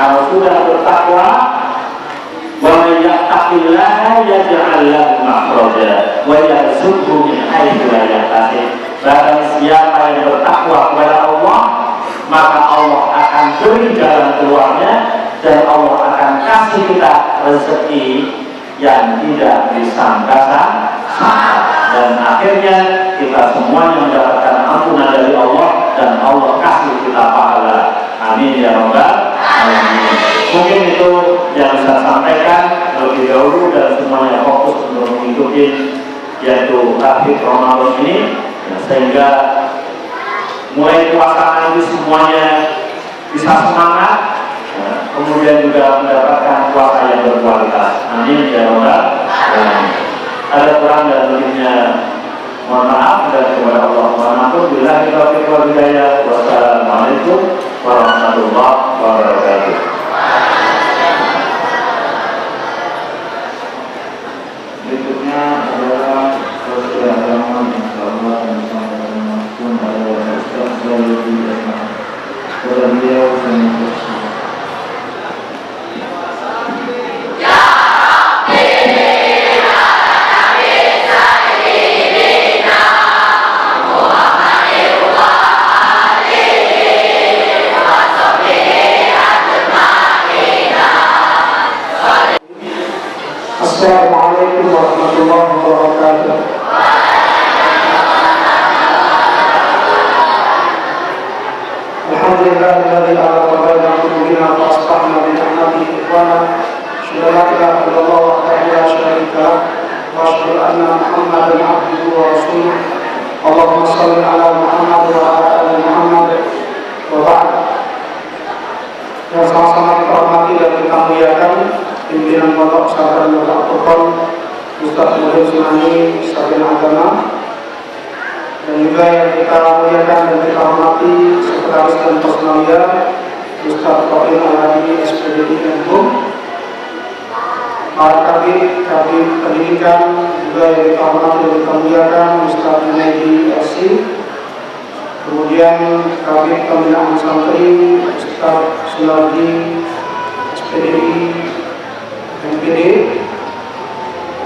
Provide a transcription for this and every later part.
Kalau sudah bertakwa, wa may yattaqi makhraja wa yarzuqhu min haitsu la yahtasib. Barang siapa yang bertakwa kepada Allah, maka Allah akan beri jalan keluarnya dan Allah akan kasih kita rezeki yang tidak disangka-sangka, dan akhirnya kita semuanya mendapatkan ampunan dari Allah dan Allah kasih kita pahala. Amin ya rabbal alamin. Mungkin itu yang saya sampaikan lebih dahulu, dan semuanya fokus untuk mengikuti yaitu akhir Ramadan ini, sehingga mulai puasa nanti semuanya bisa semangat, kemudian juga mendapatkan puasa yang berkualitas. Amin ya rabbal alamin. Ada kurang dan lebihnya mohon maaf, dan kepada Allah Alhamdulillah taufiq wal hidayah. Wassalamualaikum warahmatullahi wabarakatuh. Berikutnya adalah sosial agama yang sama dan pun adalah Ustaz Zayudi Ahmad. Kepada beliau saya mempersilakan. Assalamualaikum warahmatullahi wabarakatuh. Alhamdulillahilladzi ala baina qulubina wa asbahna bi ni'matihi ikhwana. Asyhadu an la ilaha illallah wahdahu la syarika lah wa asyhadu anna Muhammadan abduhu wa rasuluh. Allahumma shalli ala Muhammad wa ala ali Muhammad wa ba'd. Yang sama-sama kita hormati dan kita muliakan pimpinan pondok pesantren Nurul Furqan Ustaz Muhammad Sunani Sarjana Agama, dan juga yang kita muliakan dan kita hormati sekretaris dan personalia Ustaz Fadil Al-Hadi SPDI Menhub, para kabin pendidikan, juga yang kita hormati dan kita muliakan Ustaz Junaidi SC, kemudian kabin pembinaan santri Ustaz Sunardi SPDI MPD,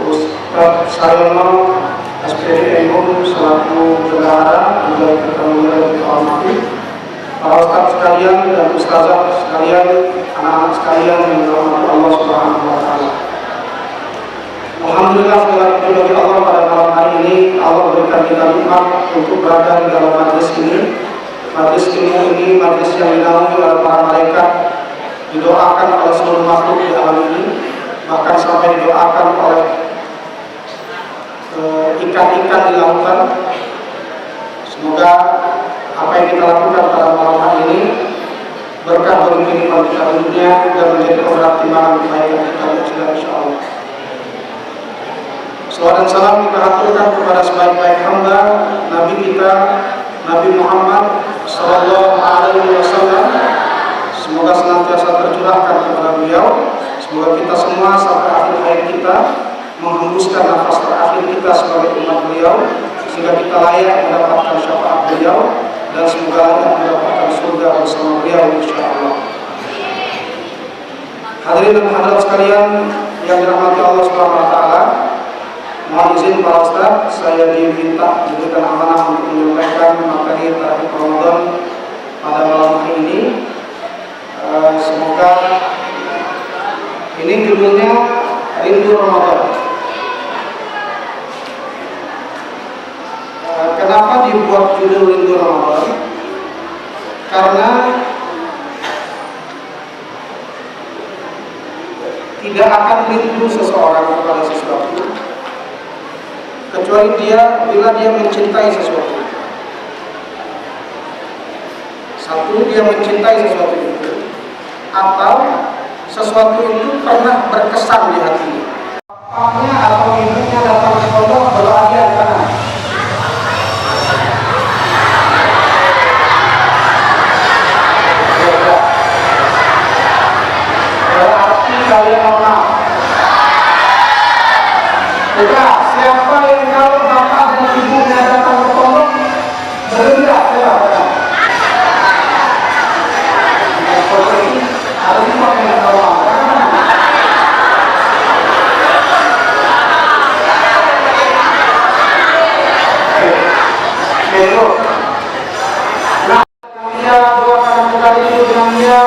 Ustaz Sayono SPDI Menhub selaku bendahara, juga kita muliakan dan kita hormati para ustaz sekalian dan ustazah sekalian, anak-anak sekalian yang dirahmati Allah Subhanahu wa taala. Alhamdulillah, segala puji bagi Allah pada malam hari ini. Allah berikan kita nikmat untuk berada di dalam majlis ini, majlis ilmu ini, majlis yang dinaungi oleh para malaikat, didoakan oleh seluruh makhluk di alam ini, bahkan sampai didoakan oleh ikan-ikan di lautan. Semoga apa yang kita lakukan pada malam hari ini berkah bagi kehidupan kita di dunia dan menjadi obat timbangan kebaikan kita insyaallah. Salawat dan salam kita aturkan kepada sebaik-baik hamba Nabi kita Nabi Muhammad sallallahu alaihi wasallam. Semoga senantiasa tercurahkan kepada beliau. Semoga kita semua sampai akhir hayat kita menghembuskan nafas terakhir kita sebagai umat beliau, sehingga kita layak mendapatkan syafaat beliau, dan semoga layak mendapatkan surga bersama beliau insyaallah. Hadirin dan hadirat sekalian yang dirahmati Allah Subhanahu wa taala, mohon izin Pak Ustaz, saya diminta diberikan amanah untuk menyampaikan materi terakhir Ramadan pada malam hari ini. Semoga ini judulnya Rindu Ramadan. Kenapa dibuat judul Rindu Ramadan? Karena tidak akan rindu seseorang kepada sesuatu kecuali bila dia mencintai sesuatu. Satu, dia mencintai sesuatu itu, atau sesuatu itu pernah berkesan di hatinya. Bapaknya atau ibunya datang ke pondok berbahagia di tangan. Berarti kalian menang. Juga siapa yang kalau bapak dan ibunya datang ke pondok bergembira, silakan. Harus pakai doa. tadi itu dengan dia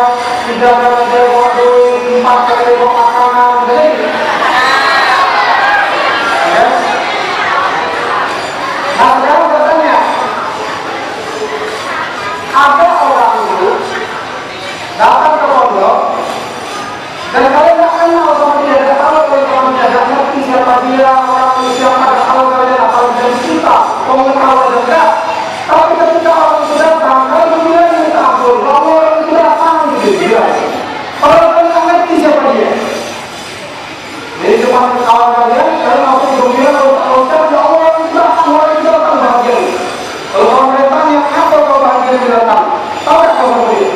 3 kali dia bawa duit, 4 kali dia bawa makanan, jadi ya. Nah sekarang katanya ada orang itu datang ke pondok dan kalian nggak kenal sama dia, nggak tahu sama dia, nggak ngerti siapa dia, orang ini siapa, nggak tahu kalian apa yang kita mau tahu atau enggak. Tapi ketika orang itu datang, kalian kemudian minta ampun, kalau orang itu datang gitu dia. Kalau kalian nggak ngerti siapa dia, jadi cuma kawan kalian langsung berbicara kalau ya Allah itu datang, orang itu datang bahagia. Kalau orang bertanya apa kau bahagia dia datang, tahu nggak kau sama dia?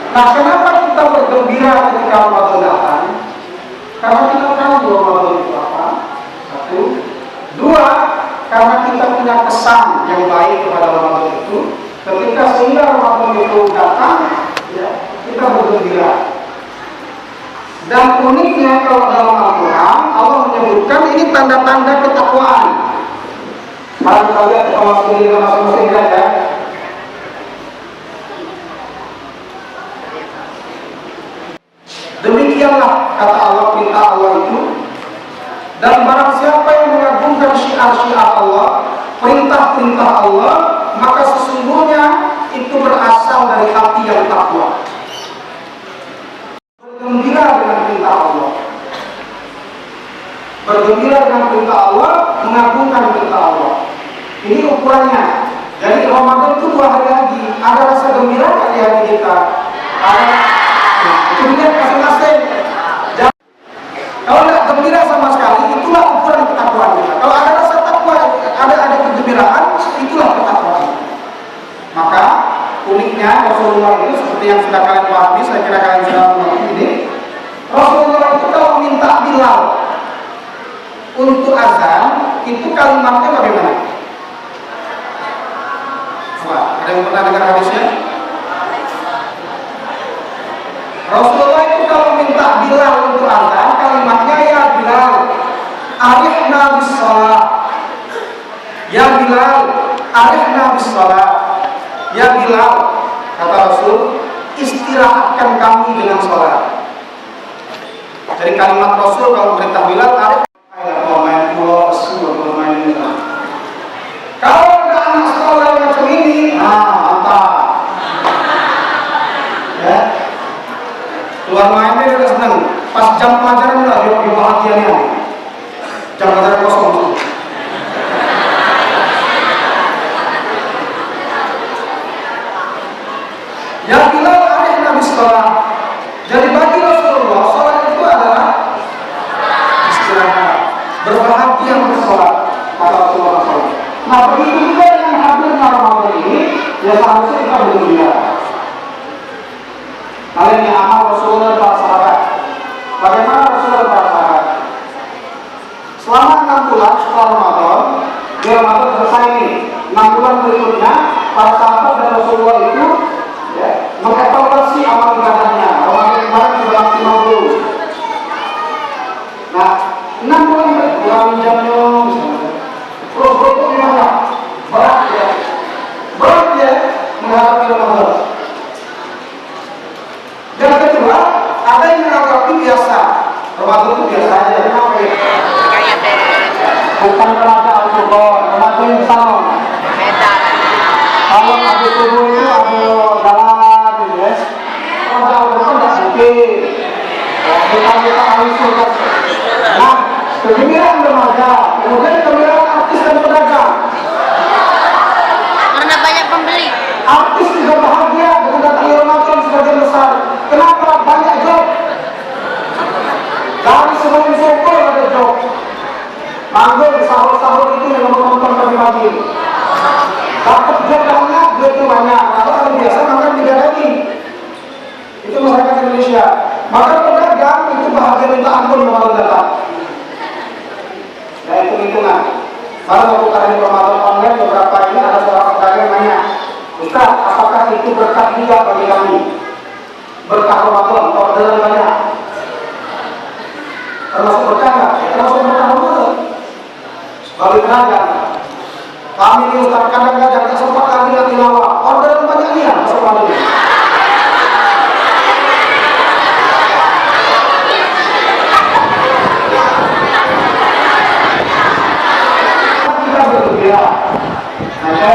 Nah, kenapa kita bergembira ketika Ramadan datang? Karena kita tahu Ramadan itu apa? 1, 2, karena kita punya kesan yang baik kepada Ramadan itu. Ketika sehingga Ramadan itu datang, ya, kita bergembira. Dan uniknya kalau dalam Al-Quran, Allah menyebutkan ini tanda-tanda ketakwaan. Mari kita lihat kita masing-masing ya. Demikianlah kata Allah, perintah Allah itu. Dan barang siapa yang mengagungkan syiar-syiar Allah, perintah-perintah Allah, maka sesungguhnya itu berasal dari hati yang takwa. Bergembira dengan perintah Allah, bergembira dengan perintah Allah, mengagungkan perintah Allah. Ini ukurannya. Jadi Ramadan itu 2 hari lagi. Ada rasa gembira di hati kita. Itu dia masing-masing. Kalau tidak gembira sama sekali, itulah ukuran ketakwaan kita. Kalau ada rasa takwa, ada kegembiraan, itulah ketakwaan. Maka uniknya Rasulullah itu seperti yang sudah kalian pahami, saya kira kalian sudah mengerti ini. Rasulullah itu kalau minta Bilal untuk azan, itu kalimatnya bagaimana? Wah, ada yang pernah dengar hadisnya? Rasulullah itu kalau minta Bilal untuk azan, kalimatnya ya Bilal, arifna bis shalah. Ya Bilal, arifna bis shalah. Ya Bilal, kata Rasul, istirahatkan kami dengan sholat. Jadi kalimat Rasul kalau perintah Bilal, arif kalau ada anak sekolah yang macam ini, mantap. Ya. Keluar mainnya udah senang. Pas jam pelajaran udah dia bahagianya. Jam pelajaran kosong. Ya Bilal arif nabi sholat. Jadi bagi Rasulullah, sholat itu adalah istirahat, berbahagia bersolat. Kata Rasulullah SAW. Nah begitu juga yang hadirnya Ramadan ini, ya seharusnya kita bergembira. Kalian yang amal Rasulullah para sahabat. Bagaimana Rasulullah para sahabat? Selama 6 bulan setelah Ramadan, di Ramadan selesai ini, 6 bulan berikutnya, para sahabat dan Rasulullah itu ya, mengevaluasi amal ibadahnya. Ramadan kemarin sudah maksimal dulu. Nah, 6 bulan kurang jamnya, terus gimana? Berat ya menghadapi Ramadan. Yang kedua, ada yang menanggapi biasa. Ramadan itu biasa aja. Kenapa ya? Bukan Ramadan Al-Qur'an, Ramadan yang salah. Kalau habis subuh itu ada jalan, ya. Ramadan Al-Qur'an tidak mungkin. Kita harus sudah. Nah, kegembiraan remaja, kemudian kegembiraan artis dan pedagang. Karena banyak pembeli. Artis juga bahagia dengan datangnya Ramadan sebagian besar. Kenapa? Banyak job. Dari sebelum subuh ada job. Manggung sahur-sahur itu yang menonton pagi-pagi. Dapat job banyak, duitnya banyak. Kalau orang biasa makan 3 daging. Itu masyarakat Indonesia. Maka pedagang itu bahagia minta ampun Ramadan datang. Ya hitung-hitungan. Baru waktu kali Ramadan online beberapa ini ada seorang pedagang nanya, Ustaz, apakah itu berkah juga bagi kami? Berkah Ramadan, orderan banyak. Termasuk berkah nggak? Ya Jangan langsung bertahan. Balik kerajaan. Kami di Ustaz kadang-kadang tak sempat lagi nanti tilawah. Orderan banyak dia masuk ini. Kita berbeda. Hanya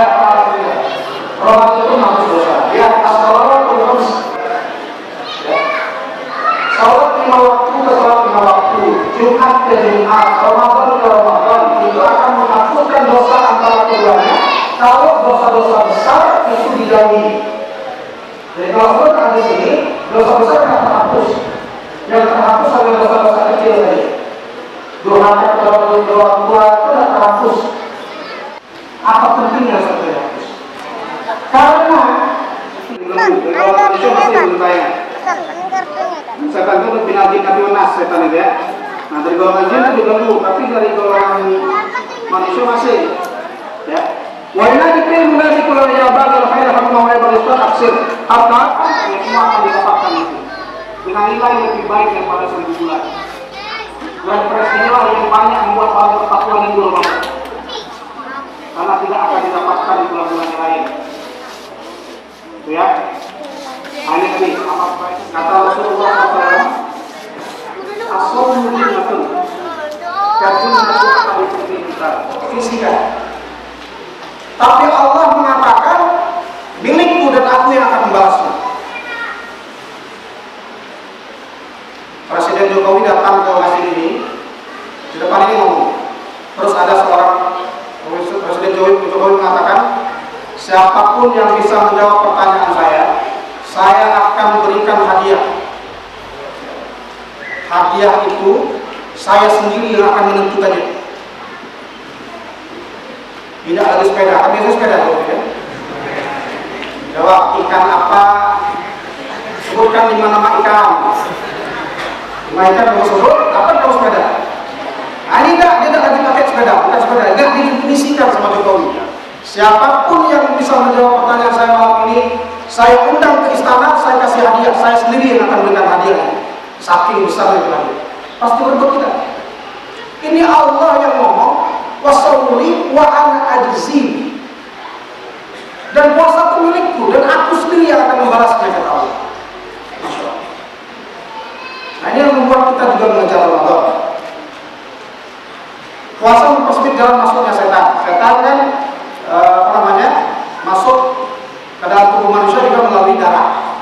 Ramadan itu harus dosa. Dia as-salawat terus. Salat 5 waktu ke salat 5 waktu, Jumat ke Jumat, Ramadan ke Ramadan, itu akan menghapuskan dosa antara keduanya. Kalau dosa-dosa besar itu dijauhi. Jadi kalau pun ada di sini, dosa besar tidak terhapus. Yang terhapus adalah dosa-dosa kecil tadi. Durhaka kepada orang tua itu tidak terhapus. Apa pentingnya dosa terhapus? Karena itu masih belum bayar. Saya bantu lebih lagi Nabi Nas setan itu ya. Nah dari golongan jin itu diganggu, tapi dari golongan manusia masih ya. Wa inna dikil munafiqul ya ba'dal khair hamma wa barisat aksir harta yang semua akan didapatkan itu dengan nilai yang lebih baik daripada 1000 bulan. Dan peristiwa yang banyak membuat orang bertakwa di bulan Ramadan. Karena tidak akan didapatkan di bulan-bulan yang lain. Itu ya. Ini tadi apa kata Rasulullah SAW, as-sawmu jinnatun, kajinnatun akan kita fisika. Tapi Allah mengatakan milikku dan aku yang akan membalasnya. Presiden Jokowi datang ke masjid ini, di depan ini ngomong. Terus ada seorang Presiden Jokowi mengatakan, siapapun yang bisa menjawab pertanyaan saya akan berikan hadiah. Hadiah itu saya sendiri yang akan menentukannya. Tidak lagi sepeda, kan biasanya sepeda ya. Jawab ikan apa? Sebutkan 5 nama ikan. 5 ikan kamu sebut, apa kamu sepeda? Nah, ini dia tidak lagi pakai sepeda, bukan sepeda. Tidak didefinisikan sama Jokowi. Siapapun yang bisa menjawab pertanyaan saya malam ini, saya undang ke istana, saya kasih hadiah. Saya sendiri yang akan berikan hadiahnya. Saking besar itu hadiah. Pasti berbeda kita. Ini Allah yang ngomong, wasawli wa ana ajzi. Dan puasa itu milikku dan aku sendiri yang akan membalasnya, kata Allah. Masya Allah. Nah ini yang membuat kita juga mengejar Ramadan. Puasa mempersempit jalan masuknya setan. Setan kan masuk ke dalam tubuh manusia juga melalui darah.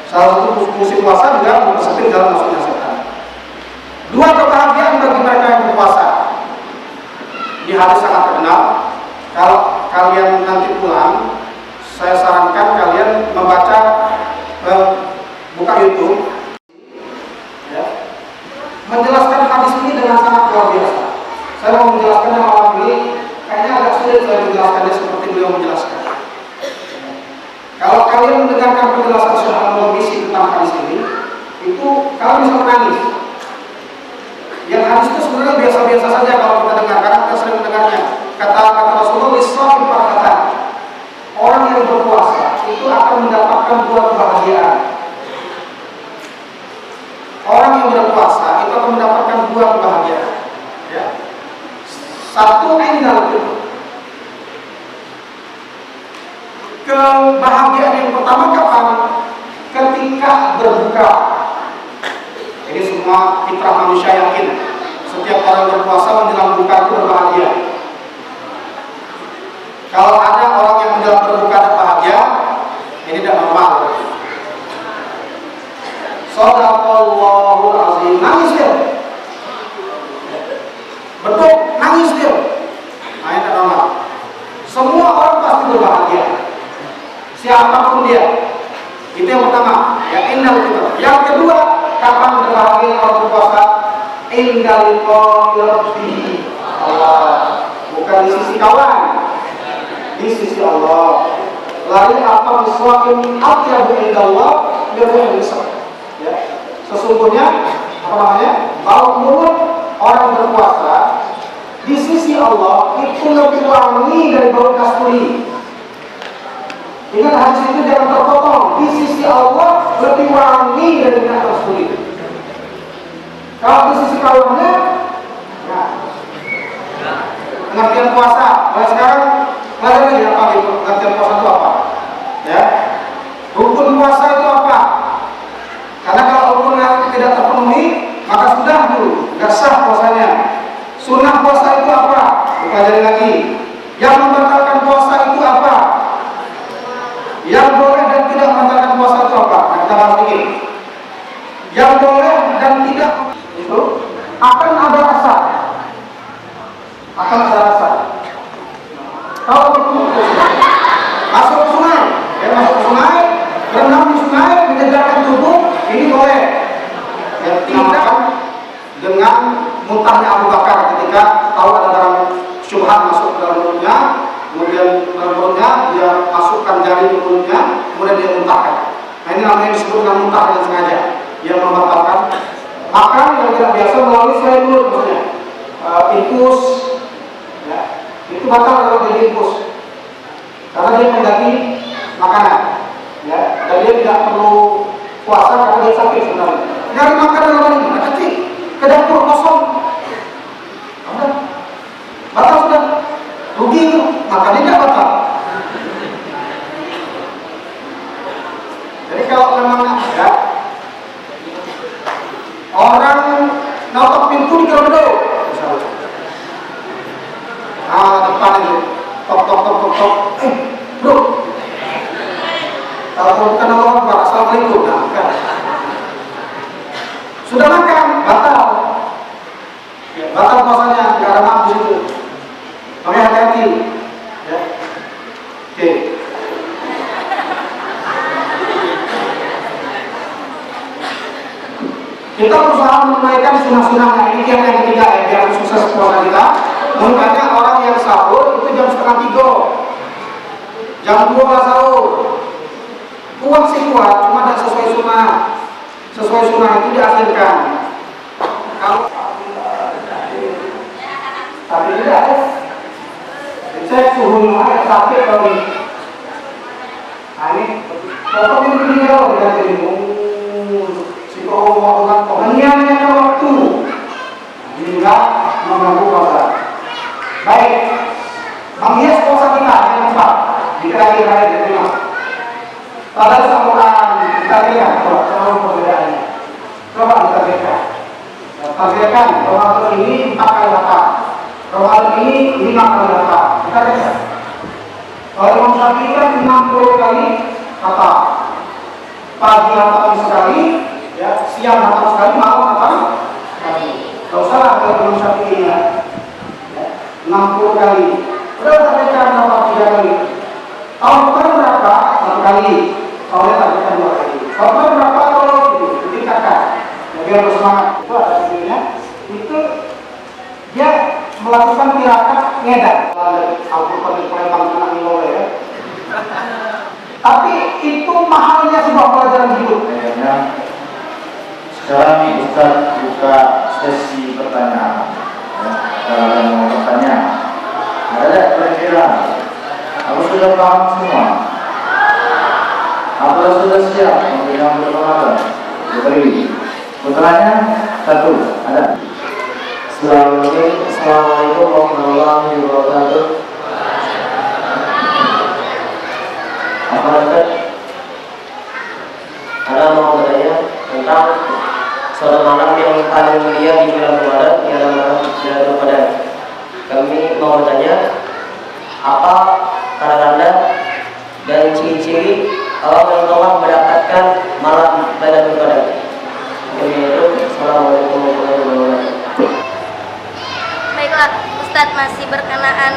Salah satu fungsi puasa juga mempersempit jalan masuknya setan. 2 kebahagiaan bagi mereka yang berpuasa. Di hadis sangat terkenal. Kalau kalian nanti pulang, saya sarankan kalian membaca, buka YouTube, ya, menjelaskan hadis ini dengan sangat luar biasa. Saya mau menjelaskannya malam ini. Kayaknya agak sulit saya menjelaskannya seperti beliau menjelaskan. Kalau kalian mendengarkan penjelasan Syekh Al-Mawrisi tentang hadis ini, itu kalian bisa menangis. Yang hadis itu sebenarnya biasa-biasa saja kalau kita dengar, karena kita sering mendengarnya. Kata Rasulullah, "Islam perkataan orang yang berpuasa itu akan mendapatkan 2 kebahagiaan." Orang yang berpuasa itu akan mendapatkan 2 kebahagiaan. Ya. Satu indal itu. Kebahagiaan yang pertama kapan? Ketika berbuka. Ini semua fitrah manusia yakin. Setiap orang berpuasa menjelang buka itu berbahagia. Kalau ada orang yang menjelang berbuka dan bahagia, ini tidak normal. Shadaqallahul azim. Nangis dia. Betul, nangis dia. Nah, ini tidak normal. Semua orang pasti berbahagia. Siapapun dia. Itu yang pertama. Yang kedua, kapan berbahagia kalau berpuasa? Indal qalbi Allah. Bukan di sisi kawan, di sisi Allah. Lalu apa miswakin atyabu indallah biruhil misal. Ya. Sesungguhnya bau mulut orang berpuasa di sisi Allah itu lebih wangi dari bau kasturi. Ingat hadis itu jangan terpotong. Di sisi Allah lebih wangi dari minyak kasturi. Kalau di sisi kawannya, ya, pengertian puasa. Mulai sekarang belajar lagi apa itu pengertian puasa itu apa? Ya, rukun puasa itu apa? Karena kalau rukunnya tidak terpenuhi, maka sudah dulu nggak sah puasanya. Sunnah puasa itu apa? Dipelajari lagi. Yang membatalkan puasa itu apa? Yang boleh dan tidak membatalkan puasa itu apa? Nah, kita bahas lagi. Yang boleh dan tidak itu akan ada rasa. Akan ada rasa. Kalau berkumpul masuk ke sungai, ya masuk ke sungai, berenang di sungai, menyegarkan tubuh, ini boleh. Yang tidak dengan muntahnya Abu Bakar ketika tahu ada barang syubhat masuk ke dalam mulutnya, kemudian dalam mulutnya dia masukkan jari ke mulutnya, kemudian dia muntahkan. Nah, ini namanya disebut dengan muntah dengan sengaja, yang membatalkan makan yang tidak biasa melalui selain mulut, maksudnya infus, ya, itu batal kalau jadi infus, karena dia mengganti makanan, ya, dan dia tidak perlu puasa karena dia sakit sebenarnya. Nyari makan dalam ini, nanti ke dapur kosong, batal sudah, rugi itu, makannya tidak batal. Jadi kalau memang ada orang notok pintu di gerbang, depan itu, tok, bro, kalau bukan Allah Akbar, assalamualaikum, nah, bukan. Sudah makan, batal, ya, batal puasanya, nggak ada maaf di situ. Makanya hati-hati, ya. Oke. Kita berusaha menunaikan sunnah-sunnahnya. Ini yang ketiga ya, biar sukses puasa kita. Makanya orang yang sahur itu jam 2:30, jam 2 sahur. Kuat sih kuat, cuma tidak sesuai sunnah. Sesuai sunnah itu diakhirkan. Kalau tapi tidak ya. Cek suhunya sakit kalau ini. Nah ini, pokoknya begini kalau tidak jadi melakukan penghentian waktu hingga mengganggu puasa. Baik, menghias puasa kita yang cepat dikira-kira diterima. Pada Al-Quran ditargetkan, coba perbedaannya. Coba ditargetkan. Targetkan Ramadan ini 4 kali lapar, Ramadan ini 5 kali lapar. Ditargetkan. Kalau Imam Syafi'i kan 60 kali kata, pagi hatam sekali, ya, siang hatam sekali, malam hatam sekali. Gak usah lah kalau Imam Syafi'i ya, 60 kali. Udah targetkan dapat 3 kali. Tahun depan berapa? 1 kali. Tahunnya targetkan 2 kali. Tahun depan berapa? Kalau gitu, ditingkatkan. Ya, biar bersemangat. Itu ada videonya. Itu dia melakukan tirakat ngedar. Al-Quran di Palembang anak Nilole ya. Tapi itu mahalnya sebuah pelajaran hidup. Sekarang Ustaz buka sesi pertanyaan. Kalau yang mau bertanya, ada kira-kira? Aku sudah paham semua. Apa sudah siap memberikan pertolongan? Beri. Putranya 1 ada. Assalamualaikum warahmatullahi wabarakatuh. Apa Ustaz? Ada mau bertanya tentang sholat malam yang paling mulia di bulan Ramadan, yang malam Lailatul Qadar. Kami mau bertanya, apa tanda-tanda dan ciri-ciri Allah yang telah mendapatkan malam Lailatul Qadar? Assalamualaikum warahmatullahi wabarakatuh. Baiklah, Ustadz masih berkenaan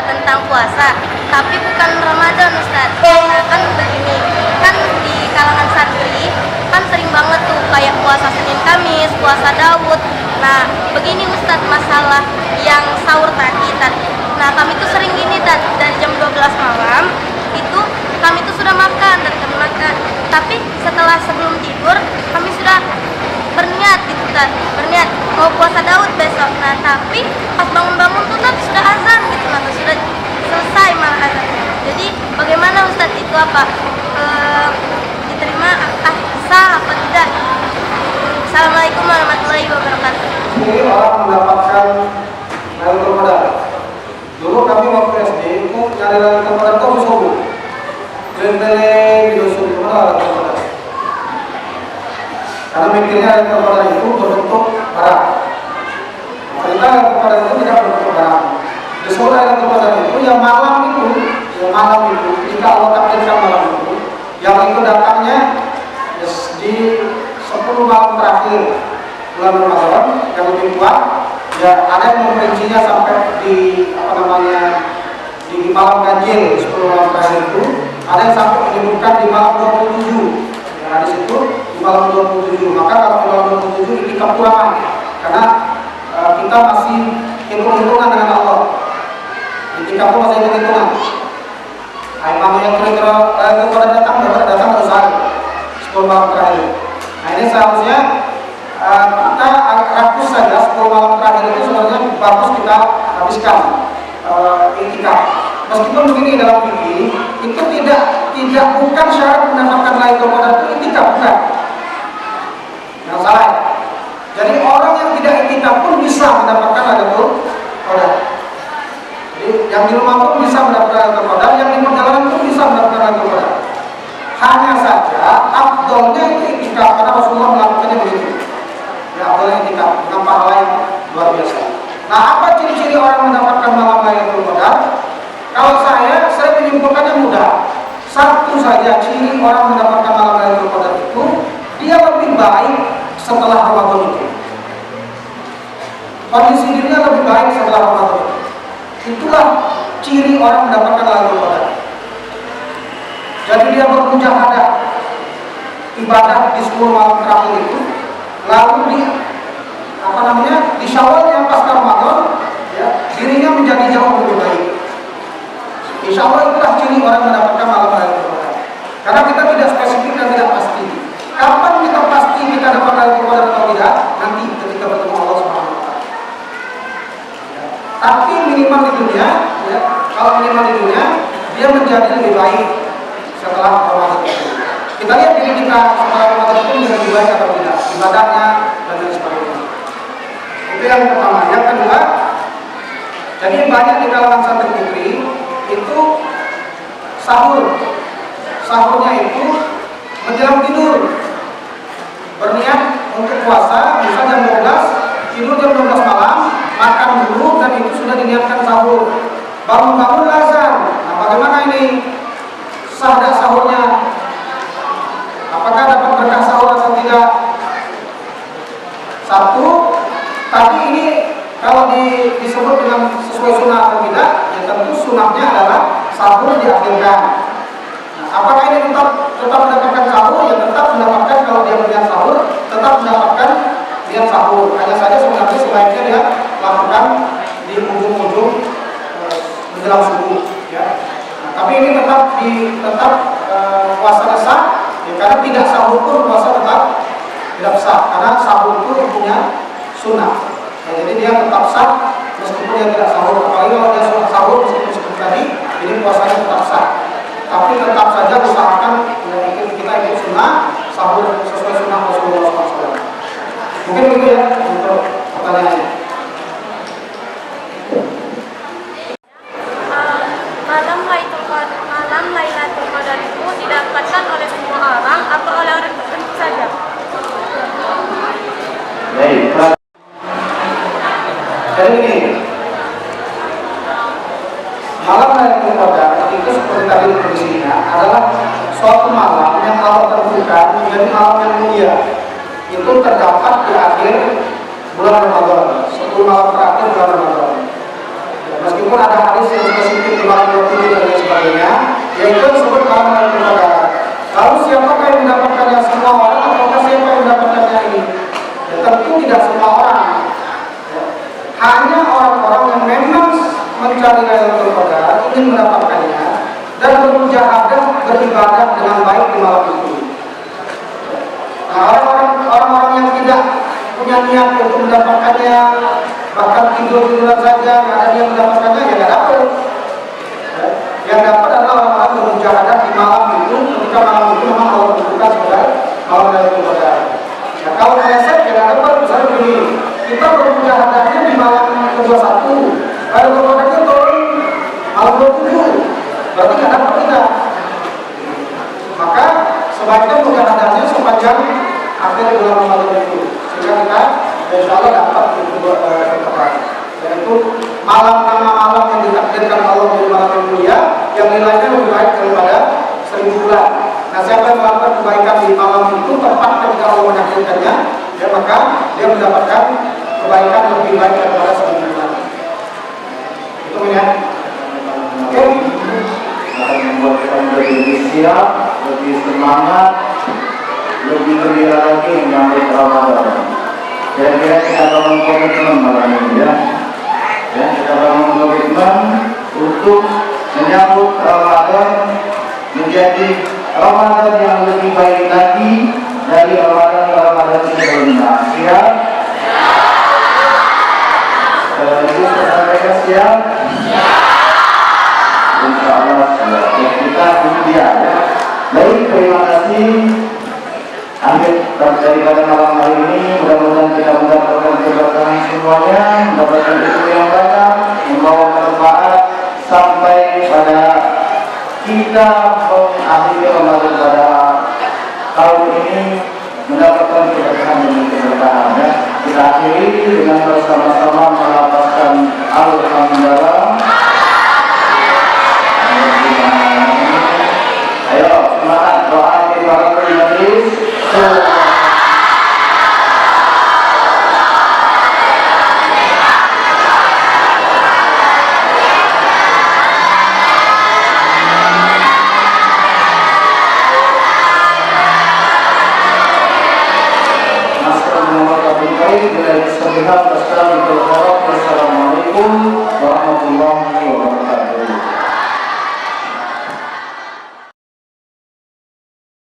tentang puasa, tapi bukan Ramadan Ustadz. Nah kan begini, kan di kalangan santri kan sering banget tuh kayak puasa Senin Kamis, puasa Daud. Nah begini Ustadz, masalah yang sahur tadi. Nah kami tuh sering gini dari jam 12 malam itu kami tuh sudah makan dan kami makan. Tapi setelah sebelum tidur kami sudah berniat gitu berniat mau puasa Daud besok. Nah tapi pas bangun-bangun tuh sudah azan gitu, nah sudah selesai malah azan. Jadi bagaimana Ustadz itu apa diterima sah apa tidak? Assalamualaikum warahmatullahi wabarakatuh. Jadi orang mendapatkan Lailatul Qadar. Dulu kami waktu SD itu nyari Lailatul Qadar itu subuh. Keliling-keliling di dusun itu mana Lailatul Qadar. Karena mikirnya Lailatul Qadar itu berbentuk barang. Ternyata Lailatul Qadar itu tidak berbentuk barang. Di sore Lailatul Qadar itu yang malam itu jika Allah takdirkan malam itu, yang itu datangnya di 10 malam terakhir bulan Ramadan yang lebih kuat, ya ada yang memperincinya sampai di di malam ganjil 10 malam terakhir itu, ada yang sampai menyebutkan di malam 27. Nah di situ di malam 27. Maka kalau di malam 27 ini kekurangan karena kita masih hitung-hitungan dengan Allah. Ketika itu masih hitung-hitungan. Imam yang kira-kira itu pada datang terus hari 10 malam terakhir. Nah ini seharusnya kita rakus saja 10 malam terakhir itu sebenarnya bagus kita habiskan iktikaf. Meskipun begini dalam fikih itu tidak bukan syarat mendapatkan Lailatul Qadar itu iktikaf, bukan. Yang salah ya. Jadi orang yang tidak iktikaf pun bisa mendapatkan Lailatul Qadar. Jadi yang di rumah pun bisa mendapatkan Lailatul Qadar, yang di perjalanan pun bisa mendapatkan Lailatul Qadar. Hanya saja afdolnya itu iktikaf karena Rasulullah melakukannya begitu. Ya afdolnya iktikaf dengan pahala yang luar biasa. Nah, apa ciri-ciri orang mendapatkan malam Lailatul Qadar? Kalau saya menyimpulkannya mudah. Satu saja ciri orang mendapatkan malam Lailatul Qadar itu dia lebih baik setelah Ramadan itu. Kondisi dirinya lebih baik setelah Ramadan itu. Itulah ciri orang mendapatkan Lailatul Qadar. Jadi dia bermujahadah ibadah di 10 malam terakhir itu, lalu di Syawalnya pasca Ramadan, ya, dirinya menjadi jauh lebih baik. Insya Allah itulah ciri orang mendapatkan malam Lailatul Qadar. Karena kita tidak spesifik dan tidak pasti. Kapan kita pasti kita dapat Lailatul Qadar atau tidak? Nanti ketika bertemu Allah Subhanahu wa Ta'ala. Tapi minimal di dunia, ya, kalau minimal di dunia, dia menjadi lebih baik setelah Ramadan itu. Kita lihat diri kita setelah Ramadan itu menjadi lebih baik atau tidak, ibadahnya dan lain sebagainya. Itu yang pertama. Yang kedua, jadi banyak di kalangan santri putri itu sahurnya itu menjelang tidur, berniat untuk puasa, bisa jam 12, tidur jam 12 malam, makan dulu dan itu sudah diniatkan sahur. Bangun-bangun azan. Nah, bagaimana ini sah sahurnya? Apakah dapat berkah sahur atau tidak? Satu, tadi ini kalau disebut dengan sesuai sunnah atau tidak, ya tentu sunnahnya adalah sahur diakhirkan. Nah, apakah ini tetap mendapatkan sahur? Ya tetap mendapatkan, kalau dia berniat sahur, tetap mendapatkan niat sahur. Hanya saja sebenarnya sebaiknya dia lakukan di ujung-ujung menjelang subuh. Ya. Nah, tapi ini tetap puasa sah, ya, karena tidak sahur pun puasa tetap tidak sah, karena sahur itu punya sunnah. Ya, jadi dia tetap sah meskipun dia tidak sahur. Apalagi kalau dia sudah sahur meskipun seperti tadi, ini puasanya tetap sah. Tapi tetap saja usahakan kita ikut sunnah, sahur sesuai sunnah Rasulullah SAW. Mungkin begitu ya untuk pertanyaannya. Malam Lailatul Qadar itu didapatkan oleh semua orang atau oleh orang tertentu saja? Baik. Jadi ini malam Lailatul Qadar itu seperti tadi definisinya adalah suatu malam yang Allah tentukan menjadi malam yang mulia. Itu terdapat di akhir bulan Ramadan, 10 malam terakhir bulan Ramadan. Meskipun ada hadis yang spesifik di malam 20 dan lain sebagainya, yaitu disebut malam Lailatul Qadar. Lalu siapakah yang mendapatkannya? Semua orang atau siapa yang mendapatkannya ini? Ya, tentu tidak semua orang. Ya. Hanya orang-orang yang memang mencari Lailatul Qadar, ingin mendapatkannya dan bermujahadah beribadah dengan baik di malam itu. Nah, orang-orang yang tidak punya niat untuk mendapatkannya, bahkan tidur-tiduran saja, nggak ada yang mendapatkannya, ya nggak dapat. Yang dapat adalah orang-orang bermujahadah di malam itu, ketika malam itu memang Allah tentukan sebagai malam Lailatul Qadar. Ya, kalau meleset, ya kita bermujahadahnya di malam ke-21, lalu Ramadannya turun malam 27, berarti nggak dapat kita. Maka sebaiknya mujahadahnya sepanjang akhir bulan Ramadan itu, sehingga kita insya Allah dapat berkepan. Yaitu malam-malam yang ditakdirkan Allah dari malam yang mulia, yang nilainya lebih baik daripada 1000 bulan. Nah, siapa yang melakukan kebaikan di malam itu tepat ketika Allah menakdirkannya, ya maka dia mendapatkan kebaikan lebih baik daripada 1000 bulan. Itu ya. Oke. Akan membuat kita menjadi lebih siap, lebih semangat, lebih gembira lagi menyambut Ramadan. Kira-kira kita bangun komitmen malam ini ya. Kita bangun komitmen untuk menyambut Ramadan menjadi Ramadan yang lebih baik lagi dari Ramadan sebelumnya. Siap? Mereka siap? Insya Allah siap. Kita dia ya. Baik, terima kasih. Akhir daripada malam hari ini, mudah-mudahan kita mendapatkan keberkahan semuanya, mendapatkan ilmu yang banyak, membawa manfaat sampai pada kita mengakhiri Ramadan pada tahun ini mendapatkan keberkahan demi keberkahan. Ya. Kita akhiri dengan bersama-sama melafazkan Alhamdulillah.